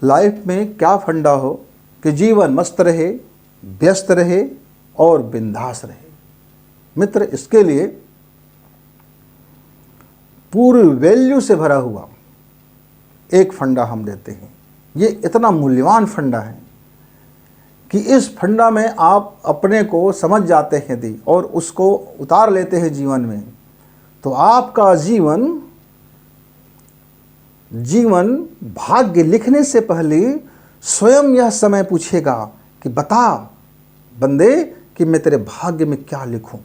Life में क्या फंडा हो कि जीवन मस्त रहे, व्यस्त रहे और बिंदास रहे। मित्र, इसके लिए पूरी वैल्यू से भरा हुआ एक फंडा हम देते हैं। ये इतना मूल्यवान फंडा है कि इस फंडा में आप अपने को समझ जाते हैं यदि और उसको उतार लेते हैं जीवन में, तो आपका जीवन भाग्य लिखने से पहले स्वयं यह समय पूछेगा कि बता बंदे कि मैं तेरे भाग्य में क्या लिखूं।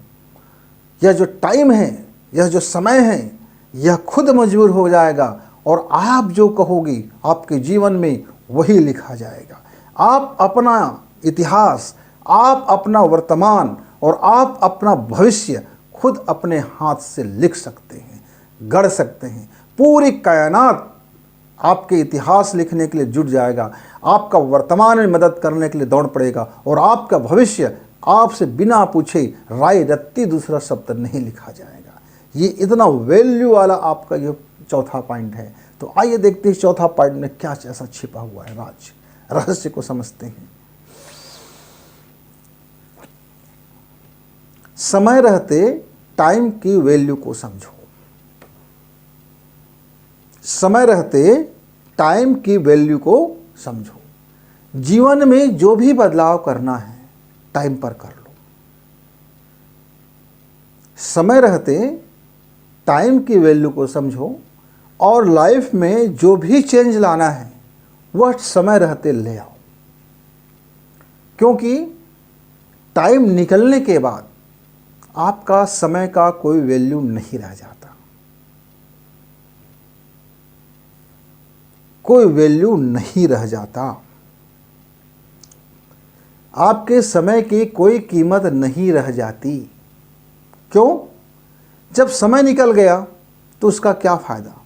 यह जो टाइम है, यह जो समय है, यह खुद मजबूर हो जाएगा और आप जो कहोगे आपके जीवन में वही लिखा जाएगा। आप अपना इतिहास, आप अपना वर्तमान और आप अपना भविष्य खुद अपने हाथ से लिख सकते हैं, गढ़ सकते हैं। पूरी कायनात आपके इतिहास लिखने के लिए जुट जाएगा, आपका वर्तमान में मदद करने के लिए दौड़ पड़ेगा और आपका भविष्य आपसे बिना पूछे राय रत्ती दूसरा शब्द नहीं लिखा जाएगा। ये इतना वैल्यू वाला आपका ये चौथा पॉइंट है। तो आइए देखते हैं चौथा पॉइंट में क्या ऐसा छिपा हुआ है, रहस्य को समझते हैं। समय रहते टाइम की वैल्यू को समझो। समय रहते टाइम की वैल्यू को समझो। जीवन में जो भी बदलाव करना है टाइम पर कर लो। समय रहते टाइम की वैल्यू को समझो और लाइफ में जो भी चेंज लाना है वह समय रहते ले आओ, क्योंकि टाइम निकलने के बाद आपका समय का कोई वैल्यू नहीं रह जाता, कोई वैल्यू नहीं रह जाता। आपके समय की कोई कीमत नहीं रह जाती। क्यों? जब समय निकल गया तो उसका क्या फ़ायदा।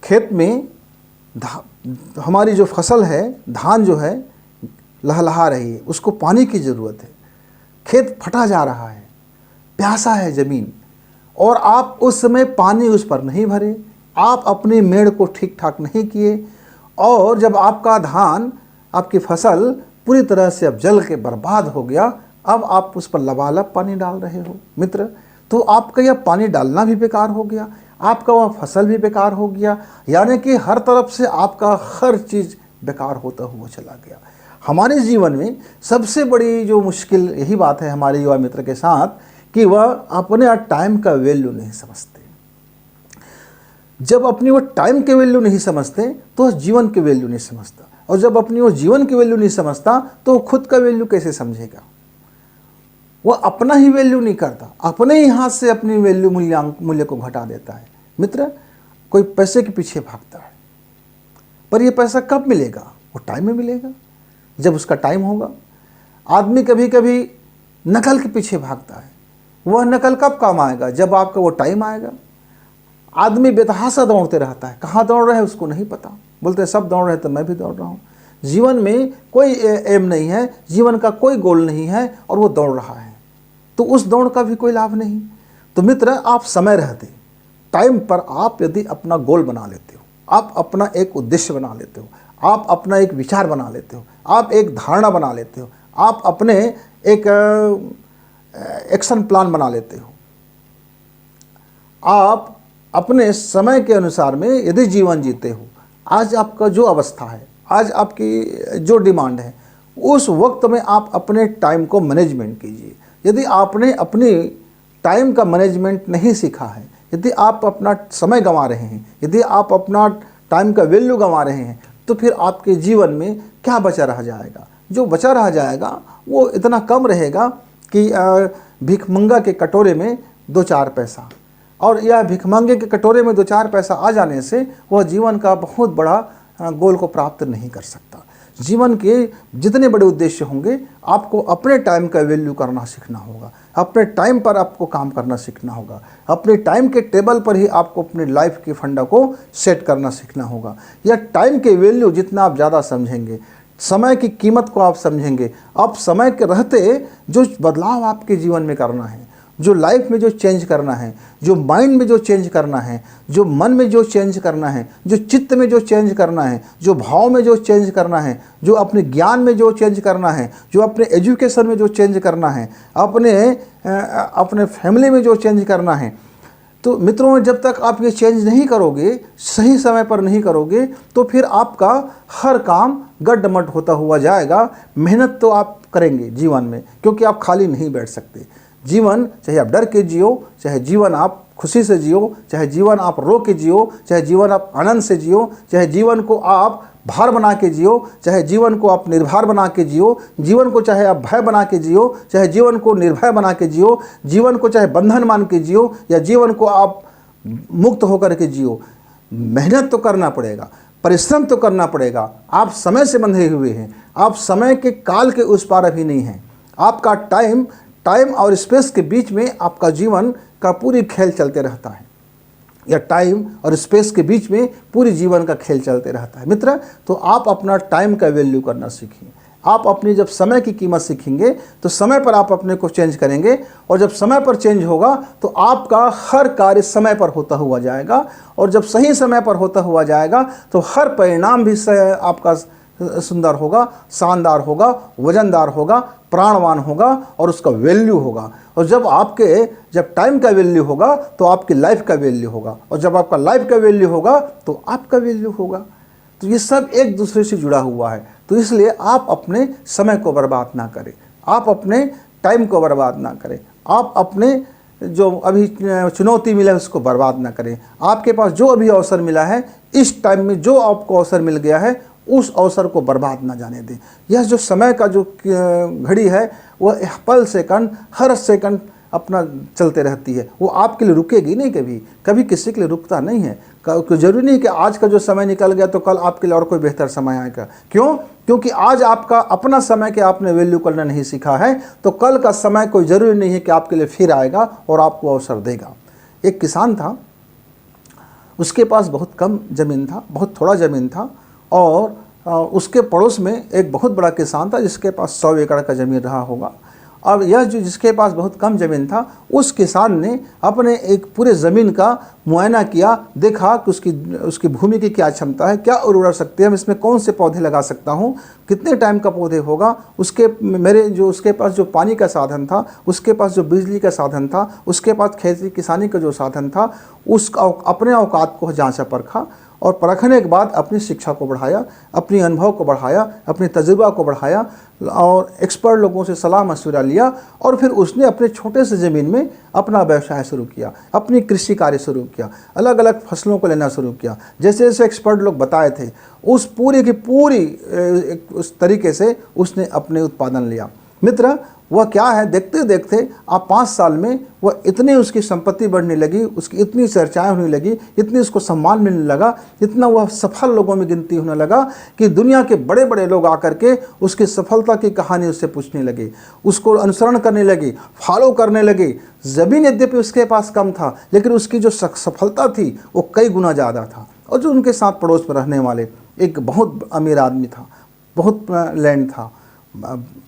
खेत में हमारी जो फसल है, धान जो है लहलहा रही है, उसको पानी की ज़रूरत है। खेत फटा जा रहा है, प्यासा है ज़मीन, और आप उस समय पानी उस पर नहीं भरे, आप अपनी मेड़ को ठीक ठाक नहीं किए, और जब आपका धान, आपकी फसल पूरी तरह से अब जल के बर्बाद हो गया, अब आप उस पर लबालब पानी डाल रहे हो मित्र, तो आपका यह पानी डालना भी बेकार हो गया, आपका वह फसल भी बेकार हो गया। यानी कि हर तरफ से आपका हर चीज़ बेकार होता हुआ चला गया। हमारे जीवन में सबसे बड़ी जो मुश्किल यही बात है हमारे युवा मित्र के साथ कि वह अपने टाइम का वैल्यू नहीं समझते। जब अपनी वो टाइम के वैल्यू नहीं समझते तो जीवन के वैल्यू नहीं समझता, और जब अपनी वो जीवन की वैल्यू नहीं समझता तो खुद का वैल्यू कैसे समझेगा। वह अपना ही वैल्यू नहीं करता, अपने ही हाथ से अपनी वैल्यू मूल्य को घटा देता है। मित्र, कोई पैसे के पीछे भागता है, पर यह पैसा कब मिलेगा? वो टाइम में मिलेगा, जब उसका टाइम होगा। आदमी कभी कभी नकल के पीछे भागता है, वह नकल कब काम आएगा? जब आपका वो टाइम आएगा। आदमी बेतहासा दौड़ते रहता है, कहाँ दौड़ रहे हैं उसको नहीं पता, बोलते हैं सब दौड़ रहे हैं तो मैं भी दौड़ रहा हूँ। जीवन में कोई एम नहीं है, जीवन का कोई गोल नहीं है, और वो दौड़ रहा है, तो उस दौड़ का भी कोई लाभ नहीं। तो मित्र, आप समय रहते टाइम पर आप यदि अपना गोल बना लेते हो, आप अपना एक उद्देश्य बना लेते हो, आप अपना एक विचार बना लेते हो, आप एक धारणा बना लेते हो, आप अपने एक एक्शन प्लान बना लेते हो, आप अपने समय के अनुसार में यदि जीवन जीते हो, आज आपका जो अवस्था है, आज आपकी जो डिमांड है, उस वक्त में आप अपने टाइम को मैनेजमेंट कीजिए। यदि आपने अपनी टाइम का मैनेजमेंट नहीं सीखा है, यदि आप अपना समय गंवा रहे हैं, यदि आप अपना टाइम का वैल्यू गंवा रहे हैं, तो फिर आपके जीवन में क्या बचा रह जाएगा? जो बचा रह जाएगा वो इतना कम रहेगा कि भिखमंगा के कटोरे में 2-4 पैसा, और यह भिखमंगे के कटोरे में 2-4 पैसा आ जाने से वह जीवन का बहुत बड़ा गोल को प्राप्त नहीं कर सकता। जीवन के जितने बड़े उद्देश्य होंगे, आपको अपने टाइम का वैल्यू करना सीखना होगा, अपने टाइम पर आपको काम करना सीखना होगा, अपने टाइम के टेबल पर ही आपको अपने लाइफ के फंडा को सेट करना सीखना होगा। यह टाइम के वैल्यू जितना आप ज़्यादा समझेंगे, समय की कीमत को आप समझेंगे, अब समय के रहते जो बदलाव आपके जीवन में करना है, जो लाइफ में जो चेंज करना है, जो माइंड में जो चेंज करना है, जो मन में जो चेंज करना है, जो चित्त में जो चेंज करना है, जो भाव में जो चेंज करना है, जो अपने ज्ञान में जो चेंज करना है, जो अपने एजुकेशन में जो चेंज करना है, अपने फैमिली में जो चेंज करना है, तो मित्रों जब तक आप ये चेंज नहीं करोगे, सही समय पर नहीं करोगे, तो फिर आपका हर काम गड्ढमड होता हुआ जाएगा। मेहनत तो आप करेंगे जीवन में, क्योंकि आप खाली नहीं बैठ सकते। जीवन चाहे आप डर के जियो, चाहे जीवन आप खुशी से जियो, चाहे जीवन आप रो के जियो, चाहे जीवन आप आनंद से जियो, चाहे जीवन को आप भार बना के जियो, चाहे जीवन को आप निर्भर बना के जियो, जीवन को चाहे आप भय बना के जियो, चाहे जीवन को निर्भय बना के जियो, जीवन को चाहे बंधन मान के जियो, या जीवन को आप मुक्त होकर के जियो, मेहनत तो करना पड़ेगा, परिश्रम तो करना पड़ेगा। आप समय से बंधे हुए हैं, आप समय के काल के उस पार अभी नहीं हैं। आपका टाइम और स्पेस के बीच में आपका जीवन का पूरी खेल चलते रहता है, या टाइम और स्पेस के बीच में पूरी जीवन का खेल चलते रहता है। मित्र, तो आप अपना टाइम का वैल्यू करना सीखिए। आप अपनी जब समय की कीमत सीखेंगे तो समय पर आप अपने को चेंज करेंगे, और जब समय पर चेंज होगा तो आपका हर कार्य समय पर होता हुआ जाएगा, और जब सही समय पर होता हुआ जाएगा तो हर परिणाम भी आपका सुंदर होगा, शानदार होगा, वजनदार होगा, प्राणवान होगा, और उसका वैल्यू होगा। और जब टाइम का वैल्यू होगा तो आपकी लाइफ का वैल्यू होगा, और जब आपका लाइफ का वैल्यू होगा तो आपका वैल्यू होगा। तो ये सब एक दूसरे से जुड़ा हुआ है। तो इसलिए आप अपने समय को बर्बाद ना करें, आप अपने टाइम को बर्बाद ना करें, आप अपने जो अभी चुनौती मिला है उसको बर्बाद ना करें। आपके पास जो अभी अवसर मिला है, इस टाइम में जो आपको अवसर मिल गया है, उस अवसर को बर्बाद ना जाने दें। यह जो समय का जो घड़ी है, वह पल सेकंड, हर सेकंड अपना चलते रहती है। वो आपके लिए रुकेगी नहीं, कभी किसी के लिए रुकता नहीं है। जरूरी नहीं कि आज का जो समय निकल गया तो कल आपके लिए और कोई बेहतर समय आएगा। क्यों? क्योंकि आज आपका अपना समय के आपने वैल्यू करना नहीं सीखा है, तो कल का समय कोई ज़रूरी नहीं है कि आपके लिए फिर आएगा और आपको अवसर देगा। एक किसान था, उसके पास बहुत कम ज़मीन था, बहुत थोड़ा ज़मीन था, और उसके पड़ोस में एक बहुत बड़ा किसान था जिसके पास 100 एकड़ का ज़मीन रहा होगा। अब यह जिसके पास बहुत कम ज़मीन था, उस किसान ने अपने एक पूरे ज़मीन का मुआयना किया, देखा कि उसकी भूमि की क्या क्षमता है, क्या उर्वरा शक्ति है, मैं इसमें कौन से पौधे लगा सकता हूँ, कितने टाइम का पौधे होगा, उसके पास जो पानी का साधन था, उसके पास जो बिजली का साधन था, उसके पास खेती किसानी का जो साधन था, उसका अपने औकात को जांचा परखा, और परखने के बाद अपनी शिक्षा को बढ़ाया, अपनी अनुभव को बढ़ाया, अपनी तजुर्बा को बढ़ाया, और एक्सपर्ट लोगों से सलाह मशवरा लिया, और फिर उसने अपने छोटे से ज़मीन में अपना व्यवसाय शुरू किया, अपनी कृषि कार्य शुरू किया, अलग अलग फसलों को लेना शुरू किया। जैसे जैसे एक्सपर्ट लोग बताए थे, उस पूरी की पूरी उस तरीके से उसने अपने उत्पादन लिया। मित्र, वह क्या है, देखते देखते आप 5 साल में वह इतनी उसकी संपत्ति बढ़ने लगी, उसकी इतनी चर्चाएं होने लगी, इतनी उसको सम्मान मिलने लगा, इतना वह सफल लोगों में गिनती होने लगा कि दुनिया के बड़े बड़े लोग आकर के उसकी सफलता की कहानी उससे पूछने लगे, उसको अनुसरण करने लगे, फॉलो करने लगे। ज़मीन यद्यपि उसके पास कम था, लेकिन उसकी जो सफलता थी वो कई गुना ज़्यादा था। और जो उनके साथ पड़ोस में रहने वाले एक बहुत अमीर आदमी था, बहुत लैंड था,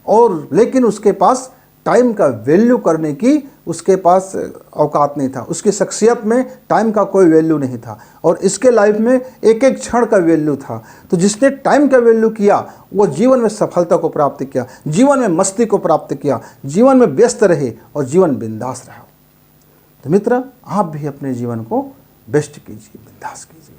और लेकिन उसके पास टाइम का वैल्यू करने की उसके पास औकात नहीं था, उसकी शख्सियत में टाइम का कोई वैल्यू नहीं था, और इसके लाइफ में एक एक क्षण का वैल्यू था। तो जिसने टाइम का वैल्यू किया वो जीवन में सफलता को प्राप्त किया, जीवन में मस्ती को प्राप्त किया, जीवन में व्यस्त रहे और जीवन बिंदास रहा। तो मित्र, आप भी अपने जीवन को बेस्ट कीजिए, बिंदास कीजिए।